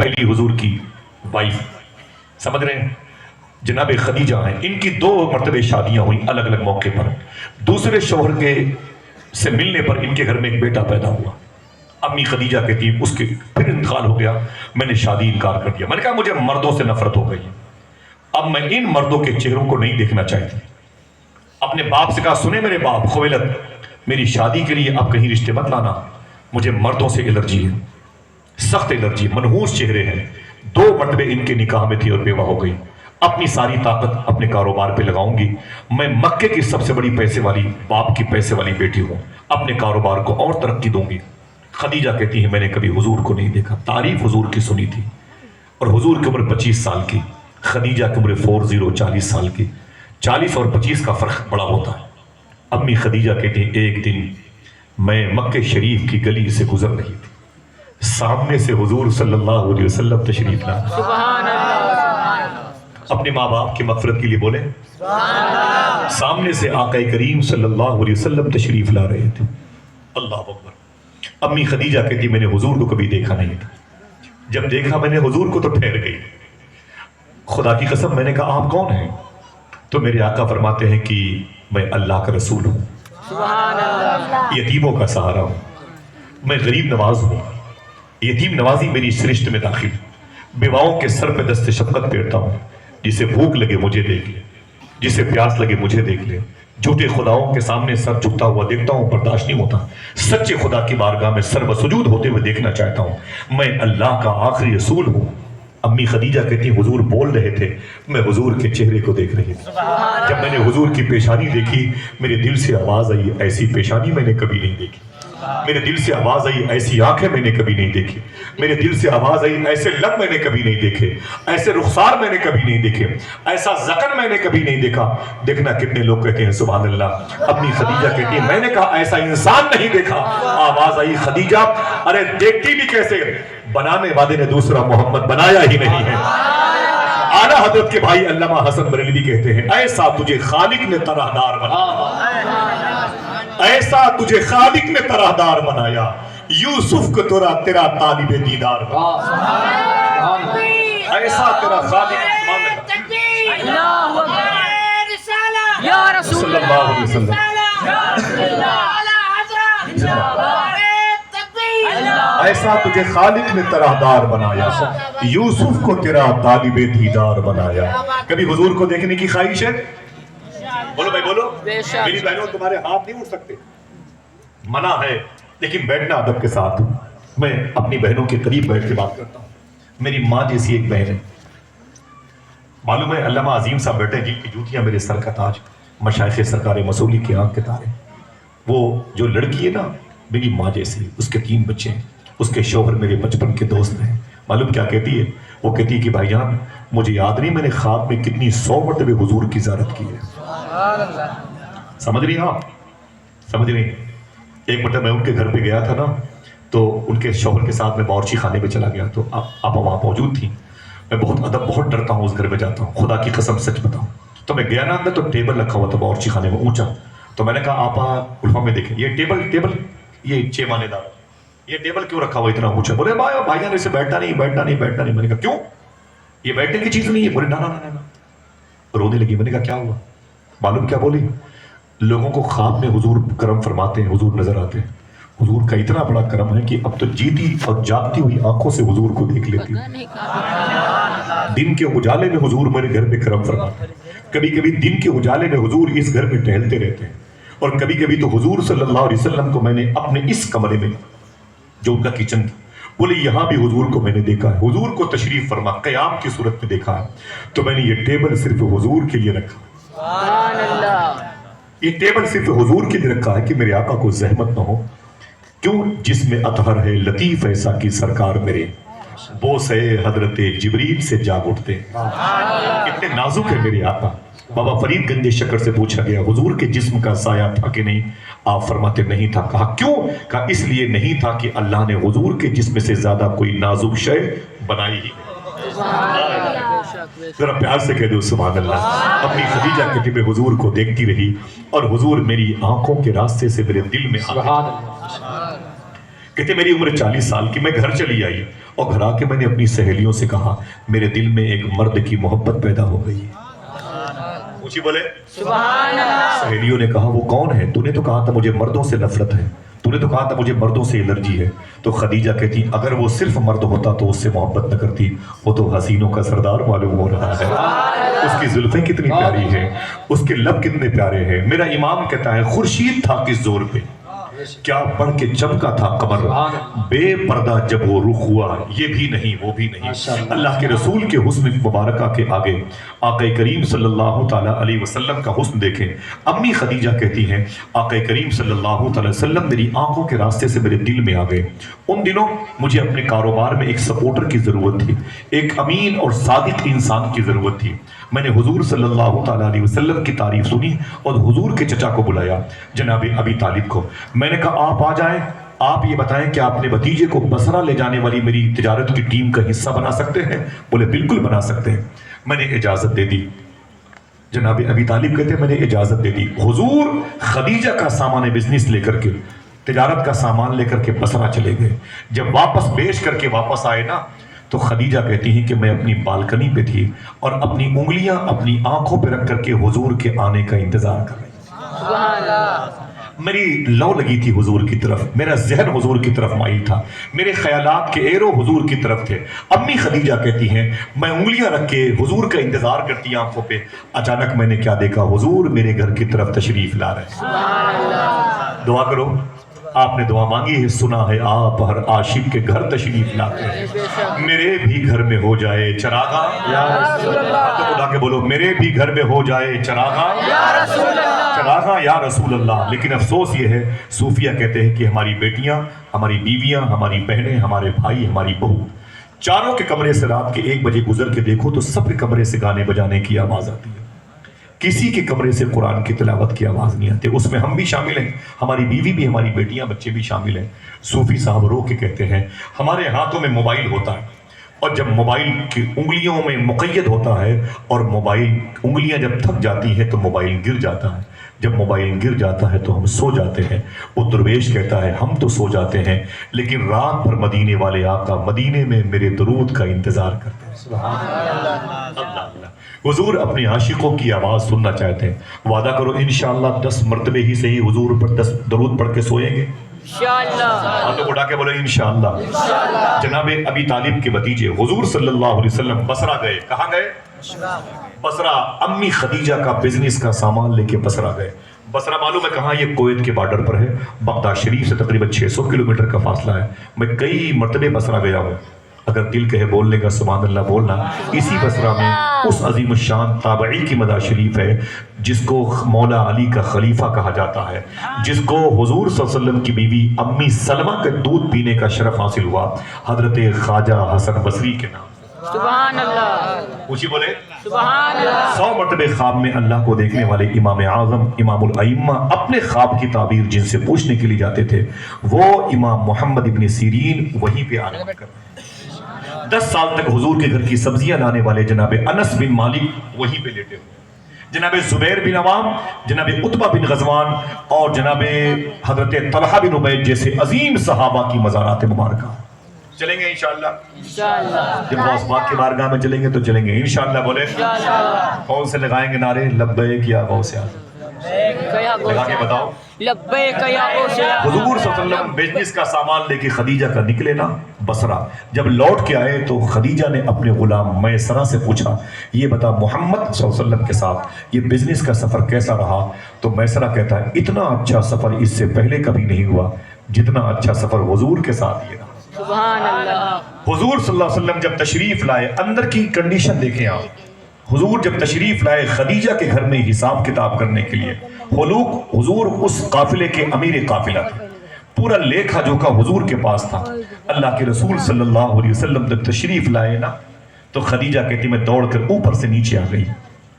پہلی حضور کی وائف، سمجھ رہے ہیں، جناب خدیجہ ہیں، ان کی 2 مرتبہ شادیاں ہوئیں الگ الگ موقع پر. دوسرے شوہر کے سے ملنے پر ان کے گھر میں ایک بیٹا پیدا ہوا. امی خدیجہ کہتی اس کے پھر انتقال ہو گیا، میں نے شادی انکار کر دیا. میں نے کہا مجھے مردوں سے نفرت ہو گئی، اب میں ان مردوں کے چہروں کو نہیں دیکھنا چاہتی. اپنے باپ سے کہا سنے میرے باپ خویلد، میری شادی کے لیے اب کہیں رشتے مت لانا، مجھے مردوں سے الرجی ہے، سخت الرجی، منحوس چہرے ہیں. 2 مرتبہ ان کے نکاح میں تھی اور بیوہ ہو گئی. اپنی ساری طاقت اپنے کاروبار پہ لگاؤں گی، میں مکے کی سب سے بڑی پیسے والی، باپ کی پیسے والی بیٹی ہوں، اپنے کاروبار کو اور ترقی دوں گی. خدیجہ کہتی ہے میں نے کبھی حضور کو نہیں دیکھا، تعریف حضور کی سنی تھی، اور حضور کی عمر 25 سال کی، خدیجہ کی عمر 40 سال کی. 40 اور 25 کا فرق بڑا ہوتا ہے. امی خدیجہ کہتی ہیں ایک دن میں مکہ شریف کی گلی سے گزر رہی تھی، سامنے سے حضور صلی اللہ علیہ وسلم تشریف لا. سبحان اللہ. اپنے ماں باپ کی مغفرت کے لیے بولیں سامنے سے آقا کریم صلی اللہ علیہ وسلم تشریف لا رہے تھے. اللہ اکبر. امی خدیجہ کہتی میں نے حضور کو کبھی دیکھا نہیں تھا، جب دیکھا میں نے حضور کو تو ٹھہر گئی. خدا کی قسم میں نے کہا آپ کون ہیں؟ تو میرے آقا فرماتے ہیں کہ میں اللہ کا رسول ہوں، سبحان اللہ. یتیموں کا سہارا ہوں، میں غریب نواز ہوں. یتیم نوازی میری سرشت میں داخل، بیواؤں کے سر پہ دست شفقت پھیرتا ہوں. جسے بھوک لگے مجھے دیکھ لے، جسے پیاس لگے مجھے دیکھ لے. جھوٹے خداؤں کے سامنے سر جھکتا ہوا دیکھتا ہوں، برداشت نہیں ہوتا. سچے خدا کی بارگاہ میں سر بسجود ہوتے ہوئے دیکھنا چاہتا ہوں. میں اللہ کا آخری رسول ہوں. امی خدیجہ کہتی حضور بول رہے تھے، میں حضور کے چہرے کو دیکھ رہی تھی. جب میں نے حضور کی پیشانی دیکھی میرے دل سے آواز آئی ایسی پیشانی میں نے کبھی نہیں دیکھی. میرے دل سے آواز آئی ایسی آنکھیں میں نے کبھی نہیں دیکھی. میرے دل سے آواز آئی ایسے لب میں نے کبھی نہیں دیکھے، ایسے رخسار میں نے کبھی نہیں دیکھے، ایسا زکن میں نے کبھی نہیں دیکھا. دیکھنا کتنے لوگ کہتے ہیں سبحان اللہ. اپنی خدیجہ کہتی ہے میں نے کہا ایسا انسان نہیں دیکھا. آواز آئی خدیجہ ارے دیکھتی بھی کیسے، بنانے والے نے دوسرا محمد بنایا ہی نہیں ہے. اعلیٰ حضرت کے بھائی علامہ حسن بریلوی کہتے ہیں ایسا تجھے خالق نے طرحدار بنایا، ایسا تجھے خالق نے طرحدار بنایا، یوسف کو تیرا طالب دیدار بنایا. ایسا تیرا خالق یا رسول صلی اللہ علیہ وسلم. ایسا تجھے خالق نے طرحدار بنایا، یوسف کو تیرا طالب دیدار بنایا. کبھی حضور کو دیکھنے کی خواہش ہے؟ بولو بھائی بولو. میری بہنوں تمہارے ہاتھ نہیں اٹھ سکتے، منع ہے، لیکن بیٹھنا ادب کے ساتھ. میں اپنی بہنوں کے قریب بیٹھ کے بات کرتا ہوں. میری ماں جیسی ایک بہن ہے، معلوم ہے علامہ عظیم صاحب بیٹھے جن کی جوتیاں میرے سر کا تاج، مشائخ سرکار مسولی کی آنکھ کے تارے. وہ جو لڑکی ہے نا میری ماں جیسی، اس کے 3 بچے ہیں، اس کے شوہر میرے بچپن کے دوست ہیں. معلوم کیا کہتی ہے؟ وہ کہتی ہے کہ بھائی جان مجھے یاد نہیں میں نے خواب میں کتنی 100 مرتبہ حضور کی زیارت کی ہے. سمجھ رہی ہیں آپ؟ سمجھ رہی ہیں؟ ایک مرتبہ میں ان کے گھر پہ گیا تھا نا، تو ان کے شوہر کے ساتھ میں باورچی خانے میں چلا گیا، تو آپ وہاں موجود تھیں. میں بہت ڈرتا ہوں اس گھر میں جاتا ہوں، خدا کی قسم سچ بتاؤں. تو میں گیا نا اندر تو ٹیبل رکھا ہوا تھا باورچی خانے میں اونچا. تو میں نے کہا آپا الفا میں دیکھیں یہ ٹیبل یہ 6 مانے دار، یہ ٹیبل کیوں رکھا ہوا اتنا اونچا؟ بولے بھائی جان اسے بیٹھنا نہیں. میں نے کہا کیوں؟ یہ بیٹھنے کی چیز نہیں ہے. بولے نا. رونے لگی. میں نے کہا کیا ہوا؟ معلوم کیا بولی؟ لوگوں کو خواب میں حضور کرم فرماتے ہیں، حضور نظر آتے ہیں. حضور کا اتنا بڑا کرم ہے کہ اب تو جیتی اور جاگتی ہوئی آنکھوں سے حضور کو دیکھ لیتی ہوں. دن کے اجالے میں حضور میرے گھر پہ کرم فرماتے ہیں. کبھی کبھی دن کے اجالے میں حضور اس گھر میں ٹہلتے رہتے ہیں. اور کبھی کبھی تو حضور صلی اللہ علیہ وسلم کو میں نے اپنے اس کمرے میں جو ان کا کچن تھا، بولے یہاں بھی حضور کو میں نے دیکھا ہے. حضور کو تشریف فرما قیام کی صورت میں دیکھا ہے. تو میں نے یہ ٹیبل صرف حضور کے لیے رکھا. سبحان اللہ. یہ ٹیبل صرف حضور کے لیے رکھا ہے کہ میرے آقا کو زحمت نہ ہو. کیوں؟ جس میں اطہر ہے لطیف ایسا کی سرکار میرے بوس ہے حضرت جبریل سے جاگ اٹھتے. اتنے نازک ہے میرے آقا. بابا فرید گنج شکر سے پوچھا گیا حضور کے جسم کا سایہ تھا کہ نہیں؟ آپ فرماتے نہیں تھا. کہا کیوں؟ کہا اس لیے نہیں تھا کہ اللہ نے حضور کے جسم سے زیادہ کوئی نازک شے بنائی ہی نہیں. ذرا پیار سے کہہ دو سبحان اللہ. اپنی خدیجہ کہتی میں حضور کو دیکھتی رہی اور حضور میری آنکھوں کے راستے سے میرے دل میں آ گئے. کہتے میری عمر 40 سال کی، میں گھر چلی آئی اور گھر آ کے میں نے اپنی سہیلیوں سے کہا میرے دل میں ایک مرد کی محبت پیدا ہو گئی ہے۔ اونچی بولے سبحان اللہ۔ سہیلیوں نے کہا وہ کون ہے؟ تو نے تو کہا تھا مجھے مردوں سے نفرت ہے، تو نے تو کہا تھا مجھے مردوں سے الرجی ہے۔ تو خدیجہ کہتی اگر وہ صرف مرد ہوتا تو اس سے محبت نہ کرتی، وہ تو حسینوں کا سردار معلوم ہو رہا ہے، اس کی زلفیں کتنی پیاری ہیں، اس کے لب کتنے پیارے ہیں۔ میرا امام کہتا ہے خورشید تھا کس زور پہ، کیا بڑھ کے چمکا تھا قمر، بے پردہ جب وہ رخ ہوا یہ بھی نہیں وہ بھی نہیں۔ اللہ کے رسول کے حسن مبارکہ کے آگے آقا کریم صلی اللہ تعالیٰ علیہ وسلم کا حسن دیکھیں۔ امی خدیجہ کہتی ہیں آقا کریم صلی اللہ تعالیٰ وسلم میری آنکھوں کے راستے سے میرے دل میں آ گئے۔ ان دنوں مجھے اپنے کاروبار میں ایک سپورٹر کی ضرورت تھی، ایک امین اور صادق انسان کی ضرورت تھی۔ میں نے حضور صلی اللہ تعالیٰ علیہ وسلم کی تعریف سنی اور حضور کے چچا کو بلایا، جناب ابی طالب کو۔ میں نے کہا آپ آ جائیں، آپ یہ بتائیں کہ آپ نے بھتیجے کو بصرہ لے جانے والی میری تجارت کی ٹیم کا حصہ بنا سکتے ہیں؟ بولے بالکل بنا سکتے ہیں۔ میں نے اجازت دے دی۔ جناب ابی طالب کہتے ہیں میں نے اجازت دے دی۔ حضور خدیجہ کا سامان بزنس لے کر کے، تجارت کا سامان لے کر کے بصرہ چلے گئے۔ جب واپس بیچ کر کے واپس آئے نا تو خدیجہ کہتی ہیں کہ میں اپنی بالکنی پہ تھی اور اپنی انگلیاں اپنی آنکھوں پہ رکھ کر کے حضور کے آنے کا انتظار کر رہی تھی۔ سبحان اللہ۔ میری لو لگی تھی حضور کی طرف، میرا ذہن حضور کی طرف مائل تھا، میرے خیالات کے ایرو حضور کی طرف تھے۔ امی خدیجہ کہتی ہیں میں انگلیاں رکھ کے حضور کا انتظار کرتی آنکھوں پہ، اچانک میں نے کیا دیکھا، حضور میرے گھر کی طرف تشریف لا رہے ہیں۔ دعا کرو، آپ نے دعا مانگی ہے، سنا ہے آپ ہر عاشق کے گھر تشریف لاتے ہیں، میرے بھی گھر میں ہو جائے چراغاں تو اٹھا کے بولو میرے بھی گھر میں ہو جائے چراغاں چراغاں یا رسول اللہ۔ لیکن افسوس یہ ہے صوفیہ کہتے ہیں کہ ہماری بیٹیاں، ہماری بیویاں، ہماری بہنیں، ہمارے بھائی، ہماری بہو، چاروں کے کمرے سے رات کے 1 بجے گزر کے دیکھو تو سب کے کمرے سے گانے بجانے کی آواز آتی ہے، کسی کے کمرے سے قرآن کی تلاوت کی آواز نہیں آتی۔ اس میں ہم بھی شامل ہیں، ہماری بیوی بھی، ہماری بیٹیاں، بچے بھی شامل ہیں۔ صوفی صاحب رو کے کہتے ہیں ہمارے ہاتھوں میں موبائل ہوتا ہے اور جب موبائل کی انگلیوں میں مقید ہوتا ہے اور موبائل انگلیاں جب تھک جاتی ہیں تو موبائل گر جاتا ہے، جب موبائل گر جاتا ہے تو ہم سو جاتے ہیں۔ وہ درویش کہتا ہے ہم تو سو جاتے ہیں لیکن رات بھر مدینے والے آقا مدینے میں میرے درود کا انتظار کرتے ہیں۔ سبحان اللہ۔ حضور اپنے عاشقوں کی آواز سننا چاہتے ہیں، وعدہ کرو انشاءاللہ 10 مرتبے ہی صحیح حضور پر 10 درود پڑھ کے سوئیں گے انشاءاللہ۔ ہاتھوں اٹھا کے بولے انشاءاللہ۔ جناب ابی طالب کے بھتیجے حضور صلی اللہ علیہ وسلم بصرہ گئے۔ کہاں گئے؟ بصرہ۔ امی خدیجہ کا بزنس کا سامان لے کے بصرہ گئے۔ بصرہ معلوم ہے کہاں؟ یہ کویت کے بارڈر پر ہے، بغداد شریف سے تقریباً 600 کلومیٹر کا فاصلہ ہے۔ میں کئی مرتبے بصرہ گیا ہوں، اگر دل کہے بولنے کا سبحان اللہ بولنا۔ اسی بصرہ میں اس عظیم الشان تابعی کی مزار شریف ہے جس کو مولا علی کا خلیفہ کہا جاتا ہے، جس کو حضور صلی اللہ علیہ وسلم کی بیوی امی سلمہ کے دودھ پینے کا شرف حاصل ہوا، حضرت خواجہ حسن بصری کے نام۔ سبحان اللہ۔ اونچی بولے سبحان اللہ۔ 100 مرتبے خواب میں اللہ کو دیکھنے والے امام اعظم امام الائمہ اپنے خواب کی تعبیر جن سے پوچھنے کے لیے جاتے تھے وہ امام محمد ابن سیرین وہیں پہ آنے کر 10 سال تک حضور کے گھر کی سبزیاں لانے والے جناب انس بن مالک وہیں پہ لیٹے ہوئے، جناب زبیر بن عوام، جناب عتبہ بن غزوان اور جناب حضرت طلحہ بن عبید جیسے عظیم صحابہ کی مزارات مبارکہ۔ چلیں گے انشاءاللہ؟ انشاءاللہ۔ جب غوث پاک کی بارگاہ میں چلیں گے تو چلیں گے انشاءاللہ۔ بولے انشاءاللہ۔ کون سے لگائیں گے نعرے؟ لبیک یا غوث اعظم، لگا کے بتاؤ۔ لبیک یا غوث اعظم۔ حضور صلی اللہ علیہ وسلم بزنس کا سامان لے کے خدیجہ کا نکلے نا بصرہ، جب لوٹ کے آئے تو خدیجہ نے اپنے غلام میسرہ سے پوچھا یہ بتا محمد صلی اللہ علیہ وسلم کے ساتھ یہ بزنس کا سفر کیسا رہا؟ تو میسرہ کہتا ہے اتنا اچھا سفر اس سے پہلے کبھی نہیں ہوا جتنا اچھا سفر حضور کے ساتھ یہ رہا۔ سبحان اللہ۔ حضور صلی اللہ علیہ وسلم جب تشریف لائے، اندر کی کنڈیشن دیکھیں آپ، حضور جب تشریف لائے خدیجہ کے گھر میں حساب کتاب کرنے کے لیے، حضور اس قافلے کے امیر قافلہ تھے، پورا لیکھا جوکھا حضور کے پاس تھا۔ اللہ کے رسول صلی اللہ علیہ وسلم جب تشریف لائے نا تو خدیجہ کہتی میں دوڑ کر اوپر سے نیچے آ گئی،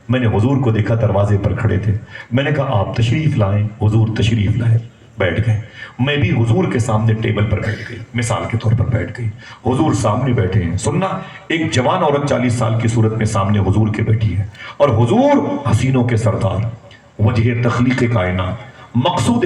میں نے حضور کو دیکھا دروازے پر کھڑے تھے، میں نے کہا آپ تشریف لائیں۔ حضور تشریف لائے، بیٹھ گئے، میں بھی حضور کے سامنے ٹیبل پر بیٹھ گئی، مثال کے طور پر بیٹھ گئی، حضور سامنے بیٹھے ہیں۔ سننا، ایک جوان عورت 40 سال کی صورت میں سامنے حضور کے بیٹھی ہے اور حضور حسینوں کے سردار، وجہ تخلیق کائنات، مقصود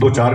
2-4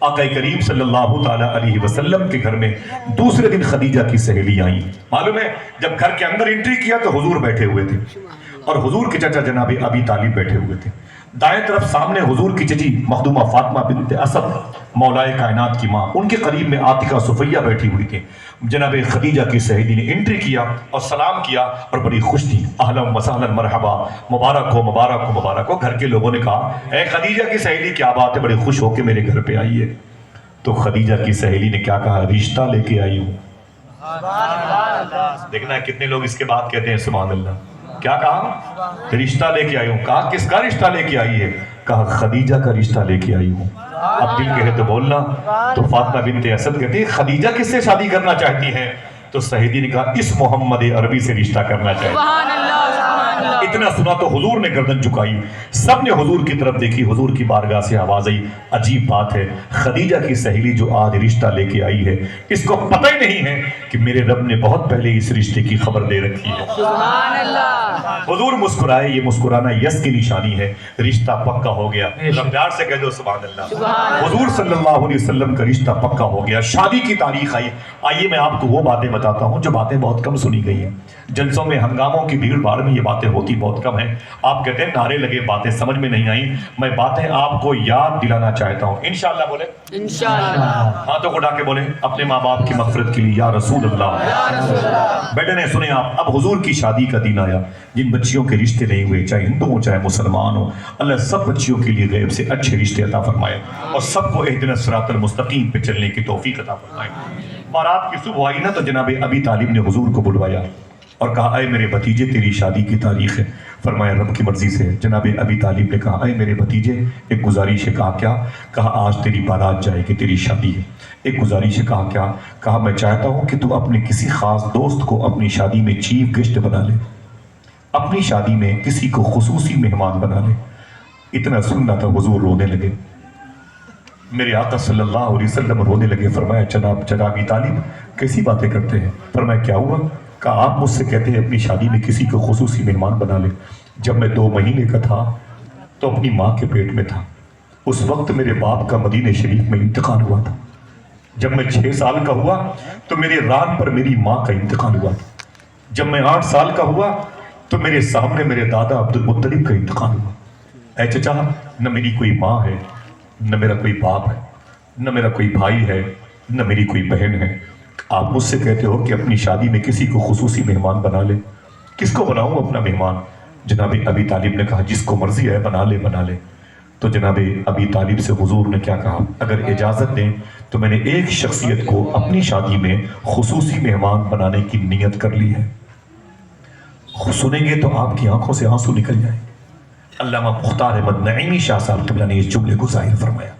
آقا کریم صلی اللہ تعالیٰ علیہ وسلم کے گھر میں دوسرے دن خدیجہ کی سہیلی آئیں. معلوم ہے جب گھر کے اندر انٹری کیا تو حضور بیٹھے ہوئے تھے اور حضور کے چچا جناب ابی طالب بیٹھے ہوئے تھے. دائیں طرف سامنے حضور کی چچی مخدومہ فاطمہ بنت اسد مولائے کائنات کی ماں، ان کے قریب میں عاتقہ صفیہ بیٹھی ہوئی تھی. جناب خدیجہ کی سہیلی نے انٹری کیا اور سلام کیا اور بڑی خوش تھی. اہلا وسہلا مرحبا، مبارک ہو مبارک ہو مبارک ہو. گھر کے لوگوں نے کہا اے خدیجہ کی سہیلی کیا بات ہے، بڑے خوش ہو کے میرے گھر پہ آئی ہے. تو خدیجہ کی سہیلی نے کیا کہا، رشتہ لے کے آئی ہوں. دیکھنا کتنے لوگ اس کے بعد کہتے ہیں سبحان اللہ. کیا کہا، رشتہ لے کے آئی ہوں. کہا کس کا رشتہ لے کے آئی ہے، کہا خدیجہ کا رشتہ لے کے آئی ہوں. اب دل کہے تو بولنا. تو فاطمہ بنت اسد کہتی ہے خدیجہ کس سے شادی کرنا چاہتی ہیں؟ تو سہیلی نے کہا اس محمد عربی سے رشتہ کرنا چاہتی. سبحان اللہ سبحان اللہ. اتنا سنا تو حضور نے گردن جھکائی. سب نے حضور کی طرف دیکھی. حضور کی بارگاہ سے آواز آئی، عجیب بات ہے، خدیجہ کی سہیلی جو آج رشتہ لے کے آئی ہے اس کو پتہ ہی نہیں ہے کہ میرے رب نے بہت پہلے اس رشتے کی خبر دے رکھی ہے. سبحان اللہ. حضور مسکرائے. یہ مسکرانا یس کی نشانی ہے، رشتہ پکا ہو گیا. پیار سے کہہ دو سبحان اللہ. حضور صلی اللہ علیہ وسلم کا رشتہ پکا ہو گیا. شادی کی تاریخ آئی. آئیے میں آپ کو وہ باتیں بتاتا ہوں جو باتیں بہت کم سنی گئی ہیں. جلسوں میں ہنگاموں کی بھیڑ بھاڑ میں یہ باتیں ہوتی بہت کم ہیں. آپ کہتے ہیں نعرے لگے، باتیں سمجھ میں نہیں آئیں. میں باتیں آپ کو یاد دلانا چاہتا ہوں. انشاءاللہ بولے انشاءاللہ. ہاتھوں کو اٹھا کے بولے اپنے ماں باپ کی مغفرت کے لیے یا رسول اللہ. بیٹے نے سنیں آپ. اب حضور کی شادی کا دن آیا. جن بچیوں کے رشتے نہیں ہوئے، چاہے ہندو ہو چاہے مسلمان ہو، اللہ سب بچیوں کے لیے غیب سے اچھے رشتے عطا فرمائے اور سب کو اہدنا الصراط المستقیم پہ چلنے کی توفیق عطا فرمائے. رات کی صبح آئی نا تو جناب ابی طالب نے حضور کو بلوایا اور کہا اے میرے بھتیجے تیری شادی کی تاریخ ہے. فرمایا رب کی مرضی سے. جناب ابی طالب نے کہا اے میرے بھتیجے ایک گزارش ہے. کہا کیا؟ کہا آج تیری بارات جائے گی، تیری شادی ہے. ایک گزارش ہے. کہا کیا؟ کہا میں چاہتا ہوں کہ تو اپنے کسی خاص دوست کو اپنی شادی میں چیف گیسٹ بنا لے، اپنی شادی میں کسی کو خصوصی مہمان بنا لے. اتنا سننا تھا حضور رونے لگے. میرے آقا صلی اللہ علیہ وسلم رونے لگے. فرمایا جناب ابی طالب کیسی باتیں کرتے ہیں؟ فرمایا کیا ہوا؟ کہا آپ مجھ سے کہتے ہیں اپنی شادی میں کسی کو خصوصی مہمان بنا لے. جب میں 2 مہینے کا تھا تو اپنی ماں کے پیٹ میں تھا. اس وقت میرے باپ کا مدینہ شریف میں انتقال ہوا تھا. جب میں 6 سال کا ہوا تو میرے ران پر میری ماں کا انتقال ہوا تھا. جب میں 8 سال کا ہوا تو میرے سامنے میرے دادا عبد المطلب کا انتقال ہوا. اے چچا نہ میری کوئی ماں ہے، نہ میرا کوئی باپ ہے، نہ میرا کوئی بھائی ہے، نہ میری کوئی بہن ہے. آپ مجھ سے کہتے ہو کہ اپنی شادی میں کسی کو خصوصی مہمان بنا لے. کس کو بناؤں اپنا مہمان؟ جناب ابی طالب نے کہا جس کو مرضی ہے بنا لے بنا لے. تو جناب ابی طالب سے حضور نے کیا کہا، اگر اجازت دیں تو میں نے ایک شخصیت کو اپنی شادی میں خصوصی مہمان بنانے کی نیت کر لی ہے. سنیں گے تو آپ کی آنکھوں سے آنسو نکل جائیں. علامہ مختار احمد نعیمی شاہ صاحب قبلہ نے اس جملے کو ظاہر فرمایا.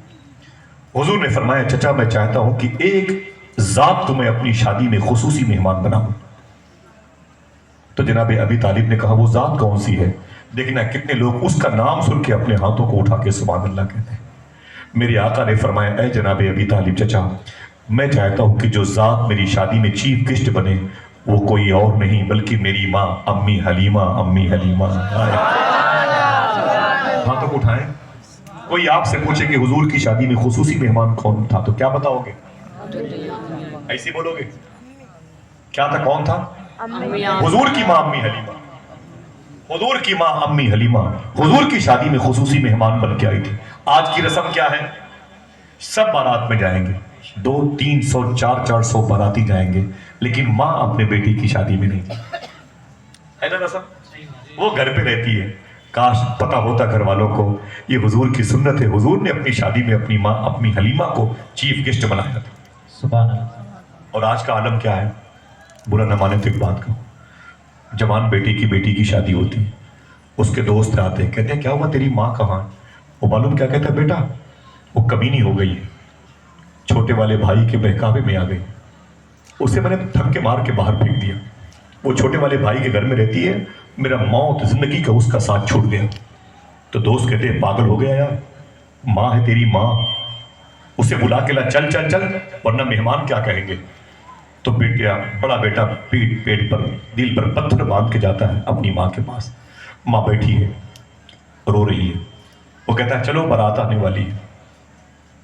حضور نے فرمایا چچا میں چاہتا ہوں کہ ایک ذات کو میں اپنی شادی میں خصوصی مہمان بناؤں. تو جناب ابی طالب نے کہا وہ ذات کون سی ہے؟ دیکھنا کتنے لوگ اس کا نام سن کے اپنے ہاتھوں کو اٹھا کے سبحان اللہ کہتے ہیں. میرے آقا نے فرمایا اے جناب ابی طالب چچا میں چاہتا ہوں کہ جو ذات میری شادی میں چیف گیسٹ بنے وہ کوئی اور نہیں بلکہ میری ماں امی حلیمہ. امی حلیمہ ہاتھوں کو اٹھائیں. کوئی آپ سے پوچھے کہ حضور کی شادی میں خصوصی مہمان کون تھا تو کیا بتاؤ گے؟ ایسی بولو گے کیا تھا؟ کون تھا؟ حضور کی ماں امی حلیمہ. حضور کی ماں امی حلیمہ حضور کی شادی میں خصوصی مہمان بن کے آئی تھی. آج کی رسم کیا ہے؟ سب بارات میں جائیں گے، 200-300 400 باراتی جائیں گے، لیکن ماں اپنے بیٹی کی شادی میں نہیں جائے. ہے نا رسم؟ وہ گھر پہ رہتی ہے. کاش پتہ ہوتا گھر والوں کو یہ حضور کی سنت ہے. حضور نے اپنی شادی میں اپنی ماں اپنی حلیمہ کو چیف گیسٹ بنایا تھا. سبحان اللہ. اور آج کا عالم کیا ہے؟ برا نہ مانے تو ایک بات کہوں، جوان بیٹی کی شادی ہوتی ہے، اس کے دوست آتے ہیں کہتے ہیں کیا ہوا تیری ماں کہاں؟ وہ معلوم کیا کہتا ہے؟ بیٹا وہ کمینی ہو گئی ہے، چھوٹے والے بھائی کے بہکاوے میں آ گئی، اسے میں نے دھکے مار کے باہر پھینک دیا. وہ چھوٹے والے بھائی کے گھر میں رہتی ہے، میرا موت زندگی کا اس کا ساتھ چھوٹ گیا. تو دوست کہتے ہیں پاگل ہو گیا یار، ماں ہے تیری ماں، اسے بلا کے لا، چل چل چل ورنہ مہمان کیا کہیں گے. تو بڑا بیٹا پیٹ پر دل پر پتھر باندھ کے جاتا ہے اپنی ماں کے پاس. ماں بیٹھی ہے رو رہی ہے. وہ کہتا ہے چلو بارات آنے والی ہے.